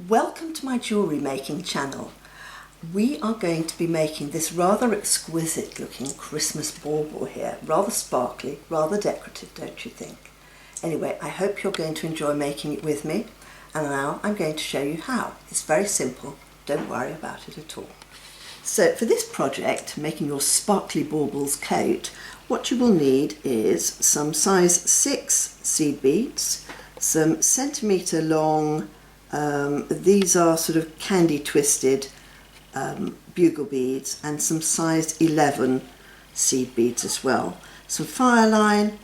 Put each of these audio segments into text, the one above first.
Welcome to my jewellery making channel. We are going to be making this rather exquisite looking Christmas bauble here. Rather sparkly, rather decorative, don't you think? Anyway, I hope you're going to enjoy making it with me, and now I'm going to show you how. It's very simple, don't worry about it at all. So for this project, making your sparkly baubles coat, what you will need is some size 6 seed beads, some centimetre long, these are sort of candy twisted bugle beads, and some size 11 seed beads as well. Some fire line,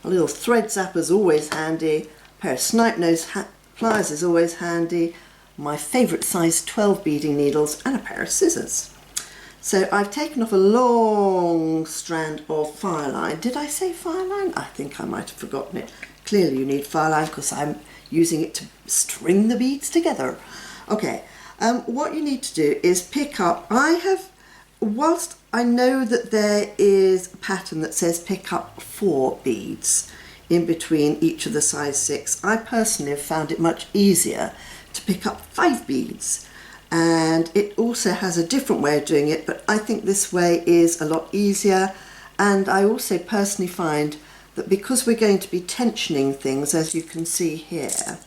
a little thread zapper is always handy, a pair of snipe nose pliers is always handy, my favourite size 12 beading needles, and a pair of scissors. So I've taken off a long strand of fire line. Did I say fire line? I think I might have forgotten it. Clearly you need fire line because I'm using it to string the beads together. Okay, what you need to do is pick up, whilst I know that there is a pattern that says pick up 4 beads in between each of the size 6, I personally have found it much easier to pick up 5 beads. And it also has a different way of doing it, but I think this way is a lot easier. And I also personally find that because we're going to be tensioning things, as you can see here,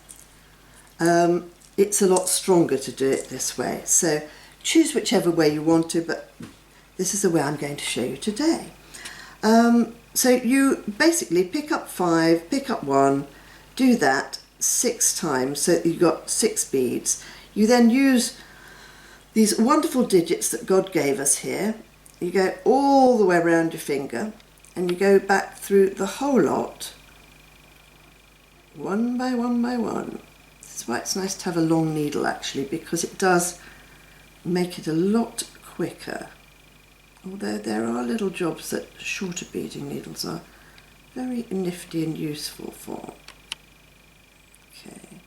it's a lot stronger to do it this way. So choose whichever way you want to, but this is the way I'm going to show you today. So you basically pick up 5, pick up 1, do that 6 times, so you've got 6 beads. You then use these wonderful digits that God gave us here. You go all the way around your finger, and you go back through the whole lot, one by one by one. This is why it's nice to have a long needle actually, because it does make it a lot quicker. Although there are little jobs that shorter beading needles are very nifty and useful for. Okay.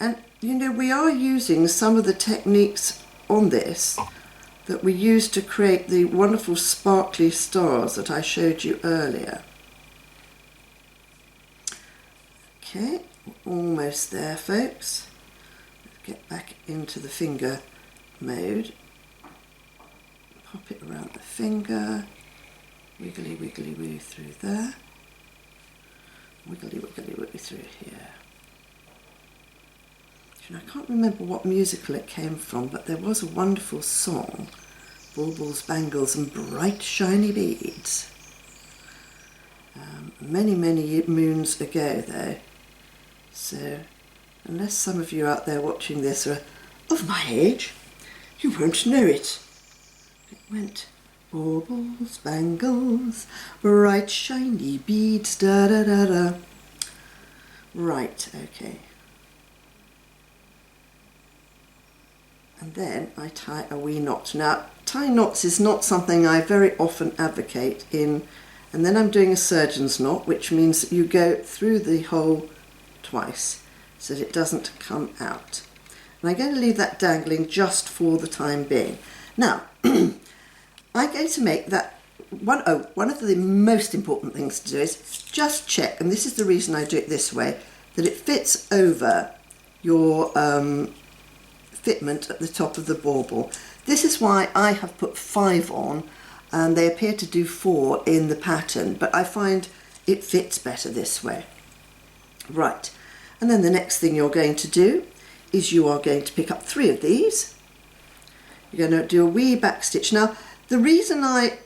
And you know, we are using some of the techniques on this that we used to create the wonderful sparkly stars that I showed you earlier. Okay, we're almost there, folks. Let's get back into the finger mode. Pop it around the finger, wiggly wiggly woo through there, wiggly wiggly woo through here. I can't remember what musical it came from, but there was a wonderful song, Baubles, Bangles and Bright Shiny Beads. Many moons ago though, so unless some of you out there watching this are of my age, you won't know it. It went baubles, bangles, bright shiny beads, da da da da. Right, okay. And then I tie a wee knot. Now, tying knots is not something I very often advocate in, and then I'm doing a surgeon's knot, which means that you go through the hole twice so that it doesn't come out. And I'm going to leave that dangling just for the time being. Now, I'm going to make that one of the most important things to do is just check, and this is the reason I do it this way, that it fits over your fitment at the top of the bauble. This is why I have put 5 on, and they appear to do 4 in the pattern, but I find it fits better this way. Right, and then the next thing you're going to do is you are going to pick up 3 of these. You're going to do a wee back stitch. Now, the reason I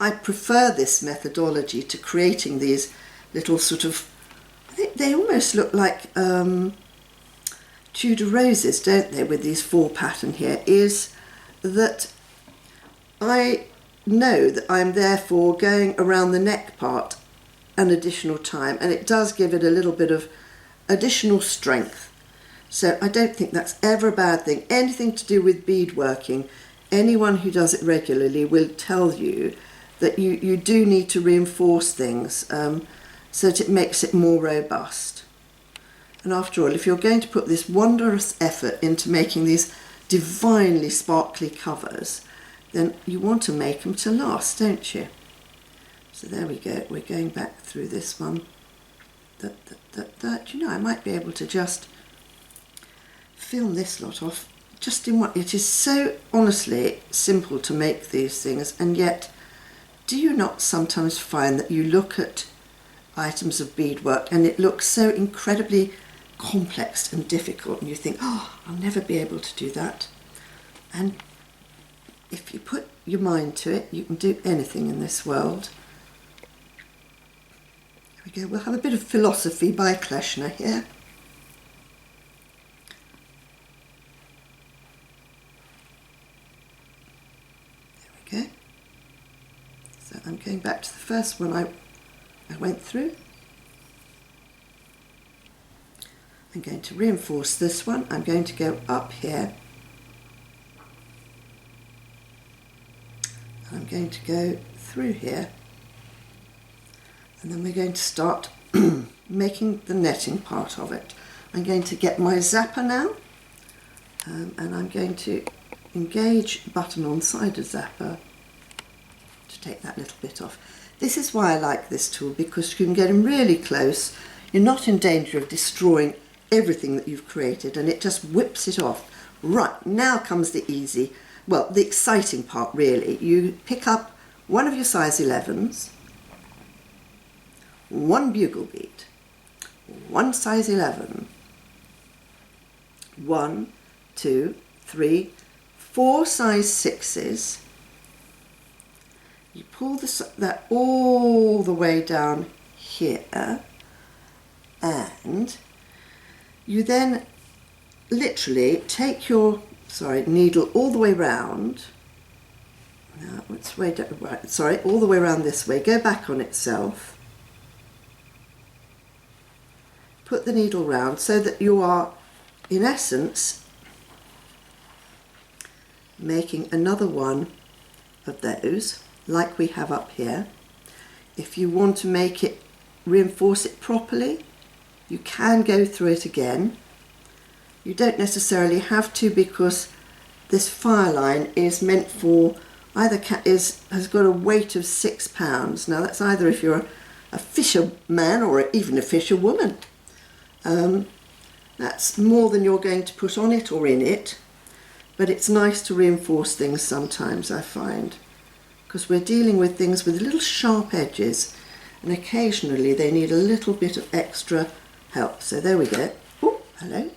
prefer this methodology to creating these little sort of, I think they almost look like Tudor roses, don't they, with these 4 pattern here, is that I know that I'm therefore going around the neck part an additional time, and it does give it a little bit of additional strength. So I don't think that's ever a bad thing. Anything to do with beadworking, anyone who does it regularly will tell you that you do need to reinforce things so that it makes it more robust. And after all, if you're going to put this wondrous effort into making these divinely sparkly covers, then you want to make them to last, don't you? So there we go, we're going back through this one. You know, I might be able to just film this lot off just in what it is. So honestly simple to make these things, and yet do you not sometimes find that you look at items of beadwork and it looks so incredibly complex and difficult, and you think, oh, I'll never be able to do that? And if you put your mind to it, you can do anything in this world. There we go, we'll have a bit of philosophy by Kleshna here. There we go. So I'm going back to the first one I went through. I'm going to reinforce this one. I'm going to go up here. And I'm going to go through here. And then we're going to start making the netting part of it. I'm going to get my zapper now. And I'm going to engage the button on the side of zapper to take that little bit off. This is why I like this tool, because you can get in really close. You're not in danger of destroying everything that you've created, and it just whips it off. Right, now comes the easy, well, the exciting part really. You pick up one of your size 11s, one bugle bead, one size 11, 1, 2, 3, 4 size 6s. You pull that all the way down here, and you then literally take your needle all the way round. Now it's way down, right, sorry, all the way around this way. Go back on itself. Put the needle round so that you are, in essence, making another one of those, like we have up here. If you want to make it, reinforce it properly, you can go through it again. You don't necessarily have to, because this fire line is meant for has got a weight of 6 pounds. Now that's either if you're a fisherman or even a fisherwoman. That's more than you're going to put on it or in it, but it's nice to reinforce things sometimes, I find, because we're dealing with things with little sharp edges, and occasionally they need a little bit of extra help. So there we go. Oh, hello.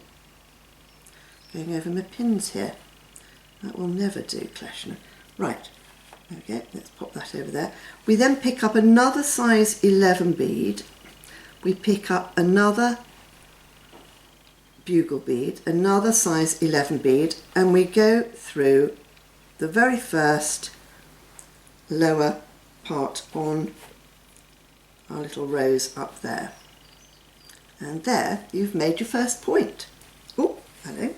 Going over my pins here. That will never do, Kleshna. Right, there we go. Let's pop that over there. We then pick up another size 11 bead. We pick up another bugle bead, another size 11 bead, and we go through the very first lower part on our little rows up there. And there you've made your first point. Oh, hello.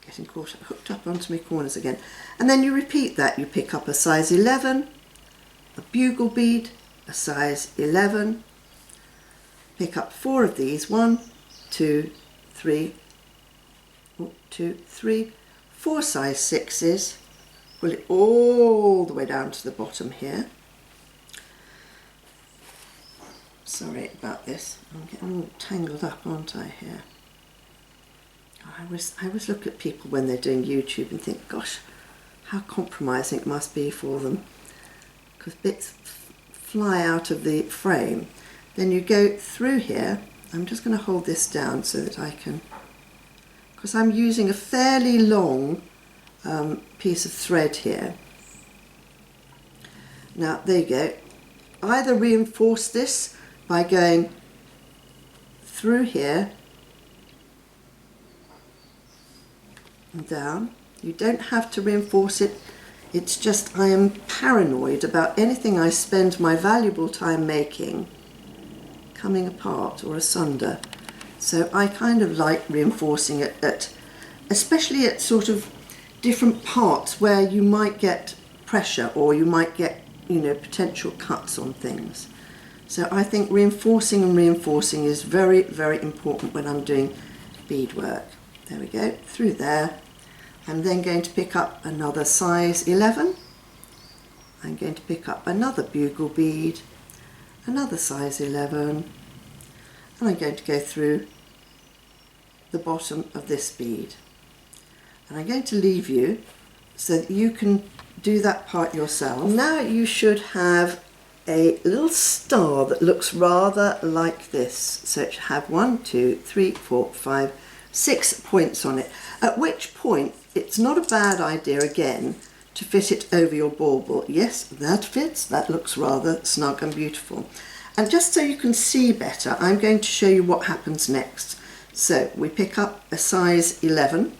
Getting hooked up onto my corners again. And then you repeat that. You pick up a size 11, a bugle bead, a size 11, pick up 4 of these, 1, 2, 3, 2, 3, 4 size 6s, pull it all the way down to the bottom here. Sorry about this, I'm getting all tangled up, aren't I, here? I always look at people when they're doing YouTube and think, gosh, how compromising it must be for them, because bits fly out of the frame. Then you go through here. I'm just going to hold this down so that I can, because I'm using a fairly long piece of thread here. Now there you go. Either reinforce this by going through here and down. You don't have to reinforce it. It's just I am paranoid about anything I spend my valuable time making coming apart or asunder. So I kind of like reinforcing it especially at sort of different parts where you might get pressure or you might get, you know, potential cuts on things. So I think reinforcing and reinforcing is very, very important when I'm doing beadwork. There we go, through there. I'm then going to pick up another size 11. I'm going to pick up another bugle bead, another size 11, and I'm going to go through the bottom of this bead. And I'm going to leave you so that you can do that part yourself. Now you should have a little star that looks rather like this. So it should have 1, 2, 3, 4, 5, 6 points on it. At which point it's not a bad idea again to fit it over your bauble. Yes, that fits, that looks rather snug and beautiful. And just so you can see better, I'm going to show you what happens next. So we pick up a size 11,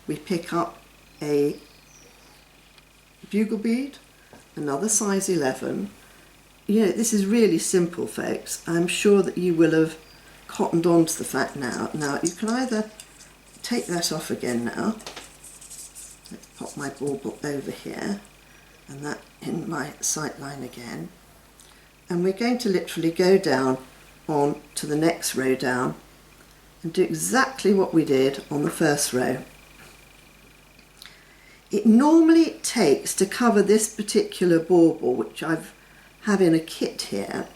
we pick up a bugle bead, another size 11. You know, this is really simple, folks. I'm sure that you will have cottoned on to the fact now. Now you can either take that off again now. Let's pop my bauble over here and that in my sight line again. And we're going to literally go down on to the next row down and do exactly what we did on the first row. It normally takes to cover this particular bauble, which I've have in a kit here,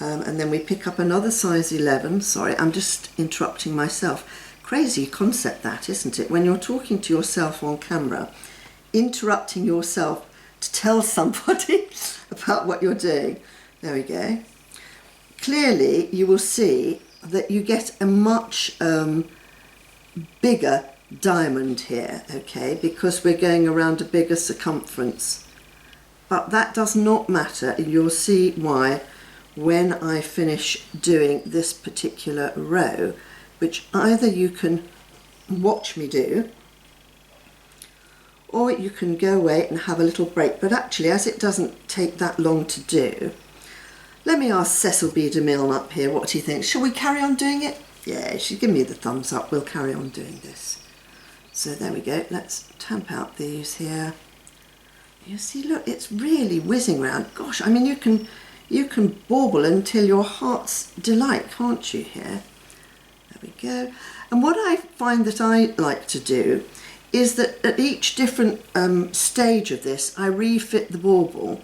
and then we pick up another size 11. Sorry, I'm just interrupting myself. Crazy concept that, isn't it? When you're talking to yourself on camera, interrupting yourself to tell somebody about what you're doing. There we go. Clearly you will see that you get a much bigger diamond here, okay, because we're going around a bigger circumference. But that does not matter. You'll see why when I finish doing this particular row, which either you can watch me do or you can go away and have a little break. But actually, as it doesn't take that long to do, let me ask Cecil B. DeMille up here what he thinks. Shall we carry on doing it? Yeah, she'd give me the thumbs up. We'll carry on doing this. So there we go. Let's tamp out these here. You see, look, it's really whizzing round. Gosh, I mean, you can bauble until your heart's delight, can't you, here? There we go. And what I find that I like to do is that at each different stage of this, I refit the bauble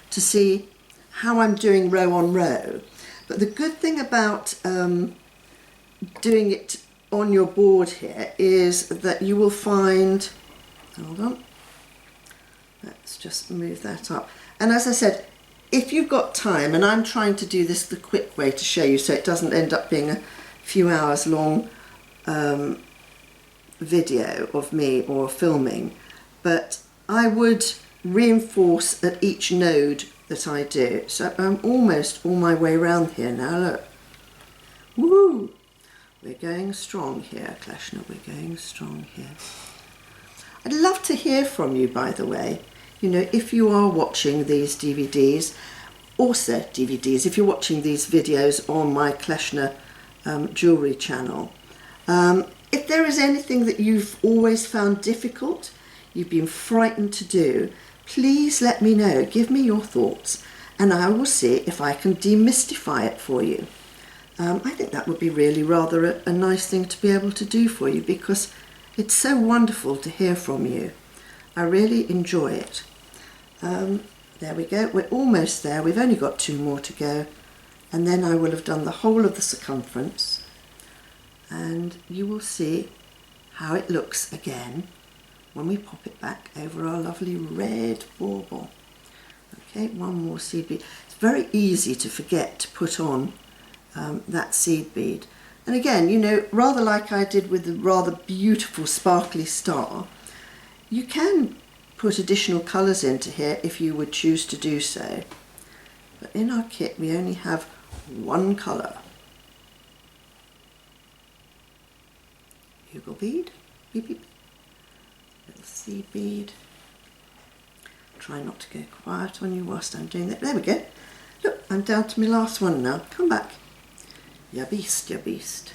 to see how I'm doing row on row. But the good thing about doing it on your board here is that you will find, hold on, let's just move that up. And as I said, if you've got time, and I'm trying to do this the quick way to show you so it doesn't end up being a few hours long video of me or filming, but I would reinforce at each node that I do. So I'm almost all my way around here now, look. Woo! We're going strong here, Kleshna, we're going strong here. I'd love to hear from you, by the way. You know, if you are watching these DVDs, also DVDs, if you're watching these videos on my Kleshna Jewellery channel, if there is anything that you've always found difficult, you've been frightened to do, please let me know, give me your thoughts, and I will see if I can demystify it for you. I think that would be really rather a nice thing to be able to do for you, because it's so wonderful to hear from you. I really enjoy it. There we go, we're almost there, we've only got 2 more to go, and then I will have done the whole of the circumference, and you will see how it looks again when we pop it back over our lovely red bauble. Okay, one more seed bead. It's very easy to forget to put on that seed bead. And again, you know, rather like I did with the rather beautiful sparkly star, you can put additional colours into here if you would choose to do so. But in our kit we only have one colour. Bugle bead, beep beep, little seed bead. Try not to go quiet on you whilst I'm doing that. There we go. Look, I'm down to my last one now. Come back. Ya beast, ya beast.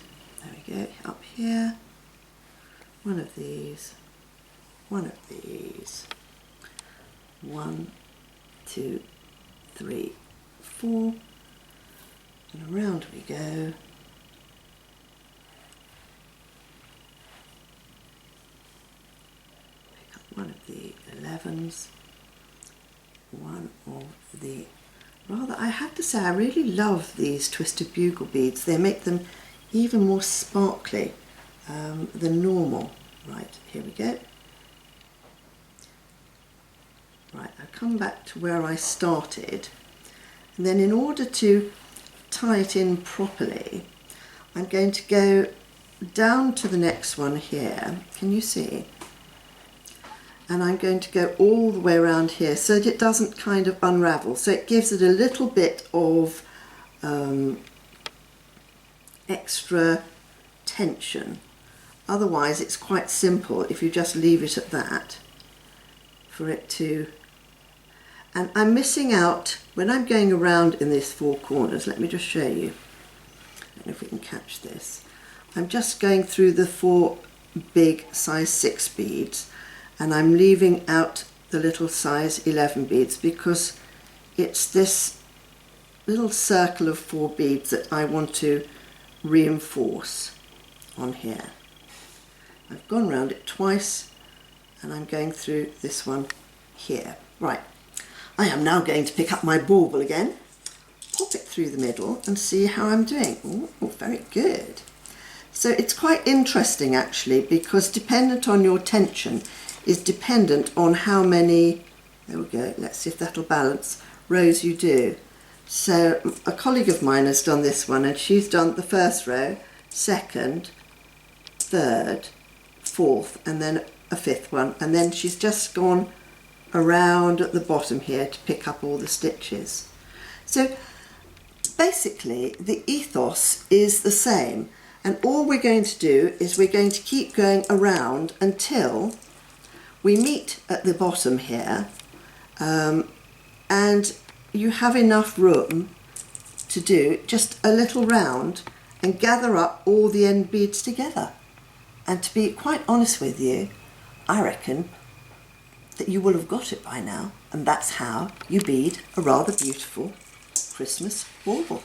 we go, up here, one of these, 1 2 3 4, and around we go. Pick up one of the 11s, one of the, rather, I have to say I really love these twisted bugle beads. They make them even more sparkly than normal. Right, here we go. Right, I come back to where I started, and then in order to tie it in properly, I'm going to go down to the next one here. Can you see? And I'm going to go all the way around here so that it doesn't kind of unravel. So it gives it a little bit of extra tension. Otherwise it's quite simple if you just leave it at that for it to, and I'm missing out when I'm going around in these 4 corners. Let me just show you. I don't know if we can catch this. I'm just going through the 4 big size 6 beads, and I'm leaving out the little size 11 beads because it's this little circle of 4 beads that I want to reinforce on here. I've gone round it twice, and I'm going through this one here. Right, I am now going to pick up my bauble again, pop it through the middle and see how I'm doing. Oh, very good. So it's quite interesting actually, because dependent on your tension is dependent on how many, there we go, let's see if that'll balance, rows you do. So a colleague of mine has done this one, and she's done the first row, second, third, fourth, and then a 5th one, and then she's just gone around at the bottom here to pick up all the stitches. So basically the ethos is the same, and all we're going to do is we're going to keep going around until we meet at the bottom here, and you have enough room to do just a little round and gather up all the end beads together. And to be quite honest with you, I reckon that you will have got it by now, and that's how you bead a rather beautiful Christmas bauble.